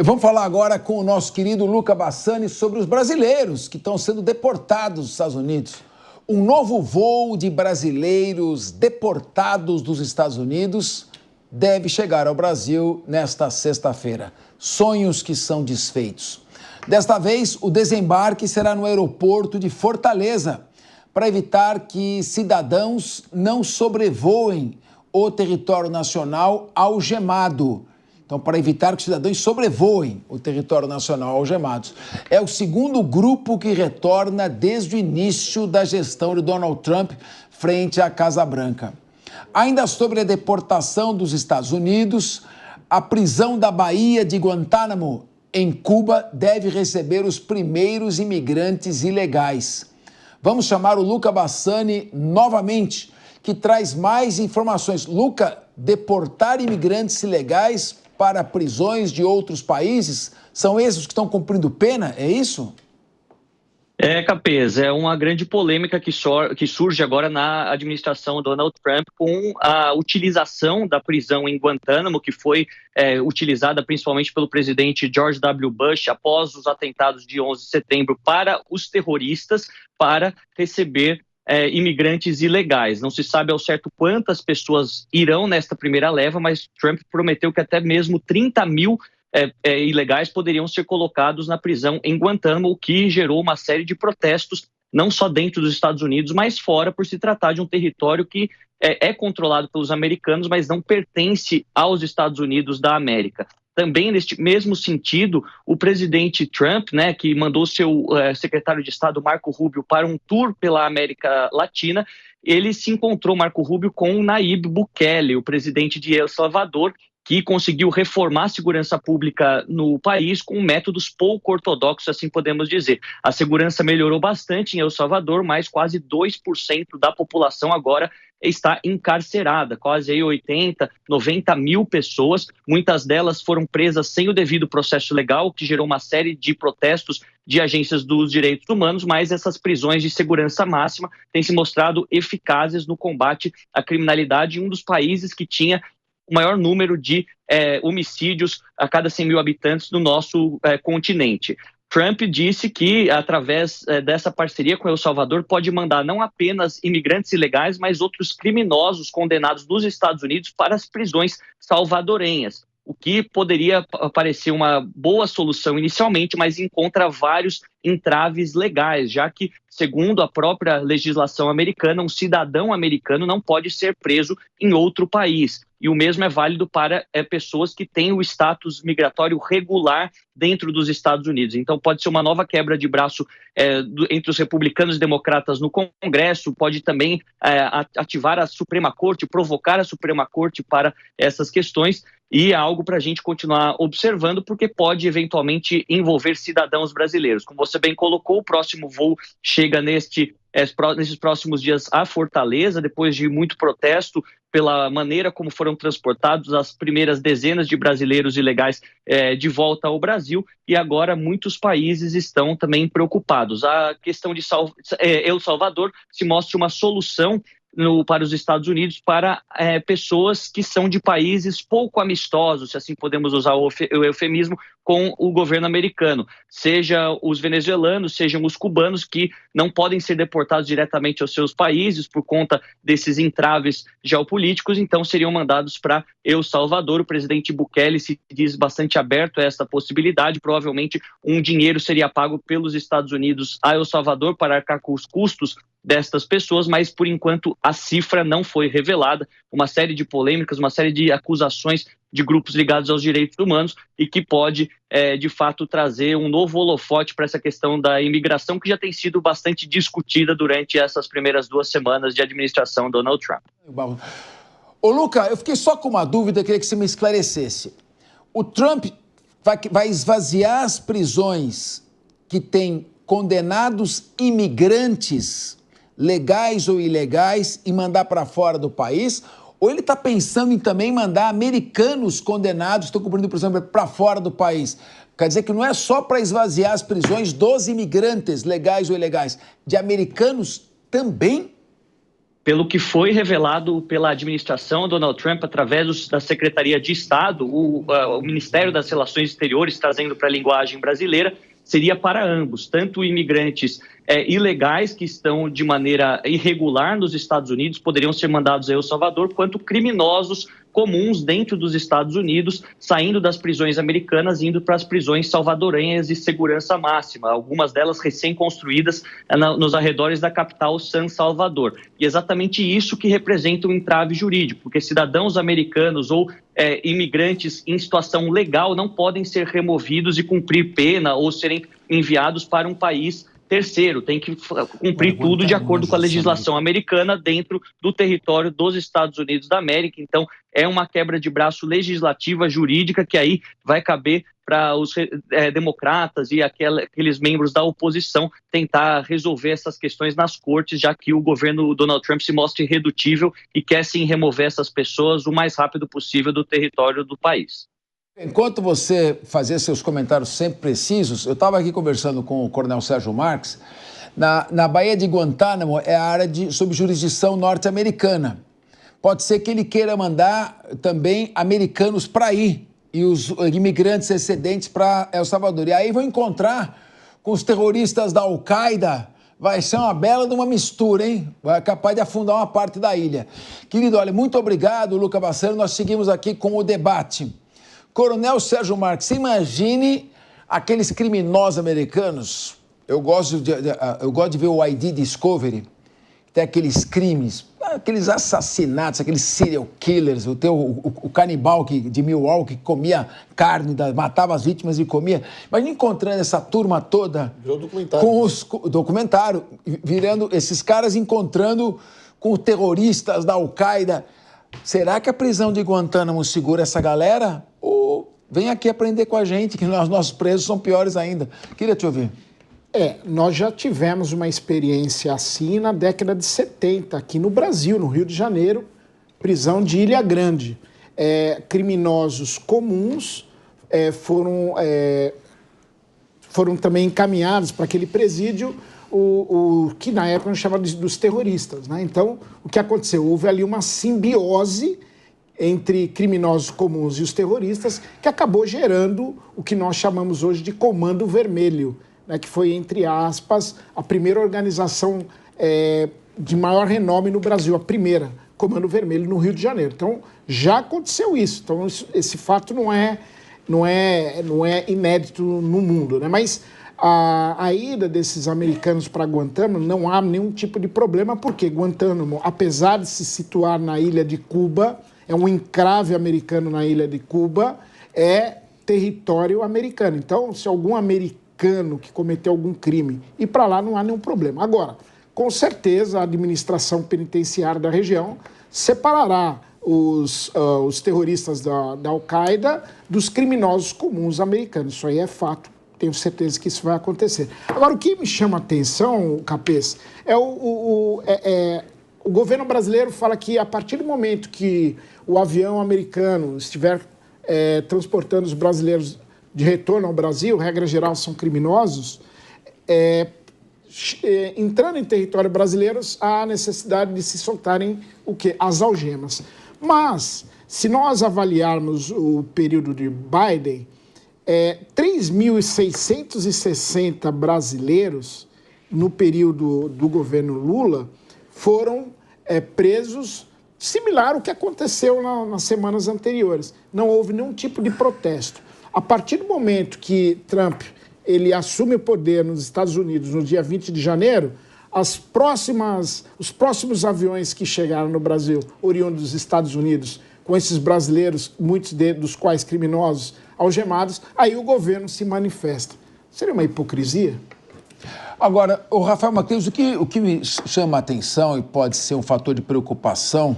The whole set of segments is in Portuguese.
Vamos falar agora com o nosso querido Luca Bassani sobre os brasileiros que estão sendo deportados dos Estados Unidos. Um novo voo de brasileiros deportados dos Estados Unidos deve chegar ao Brasil nesta sexta-feira. Sonhos que são desfeitos. Desta vez, o desembarque será no aeroporto de Fortaleza, para evitar que cidadãos não sobrevoem o território nacional algemado. Então, para evitar que os cidadãos sobrevoem o território nacional algemados. É o segundo grupo que retorna desde o início da gestão de Donald Trump frente à Casa Branca. Ainda sobre a deportação dos Estados Unidos, a prisão da Baía de Guantánamo, em Cuba, deve receber os primeiros imigrantes ilegais. Vamos chamar o Luca Bassani novamente, que traz mais informações. Luca, deportar imigrantes ilegais para prisões de outros países, são esses que estão cumprindo pena, é isso? Capês, é uma grande polêmica que surge agora na administração Donald Trump com a utilização da prisão em Guantánamo, que foi utilizada principalmente pelo presidente George W. Bush após os atentados de 11 de setembro para os terroristas, para receber imigrantes ilegais. Não se sabe ao certo quantas pessoas irão nesta primeira leva, mas Trump prometeu que até mesmo 30 mil ilegais poderiam ser colocados na prisão em Guantánamo, o que gerou uma série de protestos, não só dentro dos Estados Unidos, mas fora, por se tratar de um território que é controlado pelos americanos, mas não pertence aos Estados Unidos da América. Também, neste mesmo sentido, o presidente Trump, que mandou seu secretário de Estado, Marco Rubio, para um tour pela América Latina, ele se encontrou, Marco Rubio, com Nayib Bukele, o presidente de El Salvador, que conseguiu reformar a segurança pública no país com métodos pouco ortodoxos, assim podemos dizer. A segurança melhorou bastante em El Salvador, mas quase 2% da população agora está encarcerada, quase aí 80, 90 mil pessoas, muitas delas foram presas sem o devido processo legal, o que gerou uma série de protestos de agências dos direitos humanos, mas essas prisões de segurança máxima têm se mostrado eficazes no combate à criminalidade em um dos países que tinha o maior número de homicídios a cada 100 mil habitantes no nosso continente. Trump disse que, através dessa parceria com El Salvador, pode mandar não apenas imigrantes ilegais, mas outros criminosos condenados nos Estados Unidos para as prisões salvadorenhas, o que poderia parecer uma boa solução inicialmente, mas encontra vários entraves legais, já que, segundo a própria legislação americana, um cidadão americano não pode ser preso em outro país. E o mesmo é válido para pessoas que têm o status migratório regular dentro dos Estados Unidos. Então pode ser uma nova quebra de braço entre os republicanos e democratas no Congresso, pode também ativar a Suprema Corte, provocar a Suprema Corte para essas questões, e é algo para a gente continuar observando, porque pode eventualmente envolver cidadãos brasileiros. Como você bem colocou, o próximo voo chega nesses próximos dias a Fortaleza, depois de muito protesto pela maneira como foram transportados as primeiras dezenas de brasileiros ilegais de volta ao Brasil, e agora muitos países estão também preocupados. A questão de El Salvador se mostra uma solução para os Estados Unidos para pessoas que são de países pouco amistosos, se assim podemos usar o eufemismo, com o governo americano, seja os venezuelanos, sejam os cubanos, que não podem ser deportados diretamente aos seus países por conta desses entraves geopolíticos, então seriam mandados para El Salvador. O presidente Bukele se diz bastante aberto a essa possibilidade, provavelmente um dinheiro seria pago pelos Estados Unidos a El Salvador para arcar com os custos destas pessoas, mas por enquanto a cifra não foi revelada. Uma série de polêmicas, uma série de acusações de grupos ligados aos direitos humanos, e que pode, de fato, trazer um novo holofote para essa questão da imigração, que já tem sido bastante discutida durante essas primeiras 2 semanas de administração Donald Trump. Ô, Luca, eu fiquei só com uma dúvida, queria que você me esclarecesse. O Trump vai esvaziar as prisões que têm condenados imigrantes, legais ou ilegais, e mandar para fora do país? Ou ele está pensando em também mandar americanos condenados, que estão cumprindo prisão, para fora do país? Quer dizer que não é só para esvaziar as prisões dos imigrantes, legais ou ilegais, de americanos também? Pelo que foi revelado pela administração Donald Trump através da Secretaria de Estado, o Ministério das Relações Exteriores, trazendo para a linguagem brasileira, seria para ambos, tanto imigrantes ilegais que estão de maneira irregular nos Estados Unidos, poderiam ser mandados a El Salvador, quanto criminosos comuns dentro dos Estados Unidos, saindo das prisões americanas, indo para as prisões salvadorenhas de segurança máxima, algumas delas recém-construídas nos arredores da capital San Salvador. E exatamente isso que representa um entrave jurídico, porque cidadãos americanos ou imigrantes em situação legal não podem ser removidos e cumprir pena ou serem enviados para um país terceiro, tem que cumprir tudo de acordo com a legislação americana dentro do território dos Estados Unidos da América. Então, é uma quebra de braço legislativa, jurídica, que aí vai caber para os democratas e aqueles membros da oposição tentar resolver essas questões nas cortes, já que o governo Donald Trump se mostra irredutível e quer sim remover essas pessoas o mais rápido possível do território do país. Enquanto você fazia seus comentários sempre precisos, eu estava aqui conversando com o coronel Sérgio Marques. Na Baía de Guantánamo é a área sob jurisdição norte-americana. Pode ser que ele queira mandar também americanos para aí e os imigrantes excedentes para El Salvador. E aí vão encontrar com os terroristas da Al-Qaeda. Vai ser uma bela de uma mistura, hein? Vai capaz de afundar uma parte da ilha. Querido, olha, muito obrigado, Luca Bassano. Nós seguimos aqui com o debate. Coronel Sérgio Marques, você imagine aqueles criminosos americanos. Eu gosto de ver o ID Discovery, tem aqueles crimes, aqueles assassinatos, aqueles serial killers, o canibal de Milwaukee que comia carne, matava as vítimas e comia. Imagina encontrando essa turma toda. Virou documentário. Documentário, virando esses caras encontrando com terroristas da Al-Qaeda. Será que a prisão de Guantánamo segura essa galera? Ou vem aqui aprender com a gente, que os nossos presos são piores ainda? Queria te ouvir. Nós já tivemos uma experiência assim na década de 70, aqui no Brasil, no Rio de Janeiro, prisão de Ilha Grande. Criminosos comuns foram também encaminhados para aquele presídio, o que na época a gente chamava dos terroristas, né? Então, o que aconteceu? Houve ali uma simbiose entre criminosos comuns e os terroristas que acabou gerando o que nós chamamos hoje de Comando Vermelho, né? Que foi, entre aspas, a primeira organização de maior renome no Brasil, a primeira, Comando Vermelho, no Rio de Janeiro. Então, já aconteceu isso. Então, esse fato não é inédito no mundo, né? Mas a ida desses americanos para Guantánamo não há nenhum tipo de problema, porque Guantánamo, apesar de se situar na ilha de Cuba, é um encrave americano na ilha de Cuba, é território americano. Então, se algum americano que cometeu algum crime ir para lá, não há nenhum problema. Agora, com certeza, a administração penitenciária da região separará os terroristas da Al-Qaeda dos criminosos comuns americanos. Isso aí é fato. Tenho certeza que isso vai acontecer. Agora, o que me chama a atenção, Capês, o governo brasileiro fala que a partir do momento que o avião americano estiver transportando os brasileiros de retorno ao Brasil, regra geral são criminosos, entrando em território brasileiro, há necessidade de se soltarem o quê? As algemas. Mas, se nós avaliarmos o período de Biden, 3.660 brasileiros, no período do governo Lula, foram presos, similar ao que aconteceu nas semanas anteriores. Não houve nenhum tipo de protesto. A partir do momento que Trump ele assume o poder nos Estados Unidos no dia 20 de janeiro, os próximos aviões que chegaram no Brasil, oriundos dos Estados Unidos, com esses brasileiros, muitos dos quais criminosos, algemados, aí o governo se manifesta. Seria uma hipocrisia? Agora, o Rafael Macleus, o que me chama a atenção e pode ser um fator de preocupação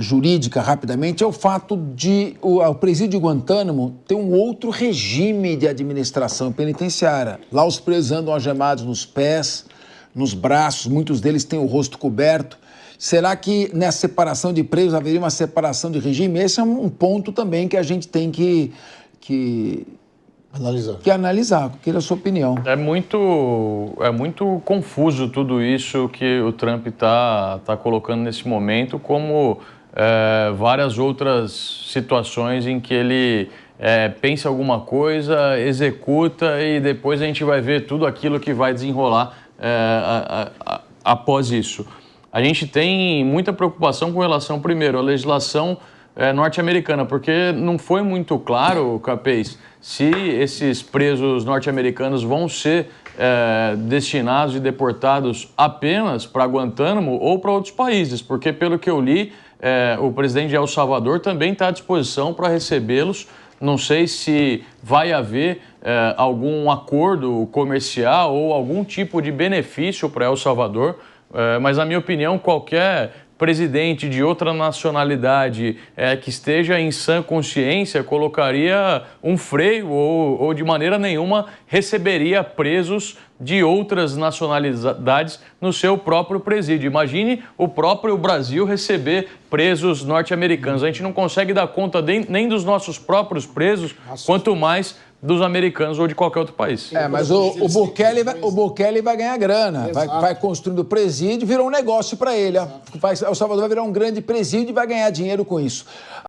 jurídica rapidamente é o fato de o presídio de Guantánamo ter um outro regime de administração penitenciária. Lá os presos andam algemados nos pés, nos braços, muitos deles têm o rosto coberto. Será que nessa separação de presos haveria uma separação de regime? Esse é um ponto também que a gente tem que Analisar. Que analisar, queria a sua opinião. É muito confuso tudo isso que o Trump tá colocando nesse momento, como várias outras situações em que ele pensa alguma coisa, executa e depois a gente vai ver tudo aquilo que vai desenrolar após isso. A gente tem muita preocupação com relação, primeiro, à legislação norte-americana, porque não foi muito claro, Capês, se esses presos norte-americanos vão ser destinados e deportados apenas para Guantánamo ou para outros países, porque pelo que eu li, o presidente de El Salvador também está à disposição para recebê-los. Não sei se vai haver algum acordo comercial ou algum tipo de benefício para El Salvador, mas, na minha opinião, qualquer presidente de outra nacionalidade que esteja em sã consciência colocaria um freio ou de maneira nenhuma receberia presos de outras nacionalidades no seu próprio presídio. Imagine o próprio Brasil receber presos norte-americanos. A gente não consegue dar conta nem dos nossos próprios presos, quanto mais dos americanos ou de qualquer outro país. Mas o Bukele vai ganhar grana, vai construindo o presídio, virou um negócio para ele. El Salvador vai virar um grande presídio e vai ganhar dinheiro com isso.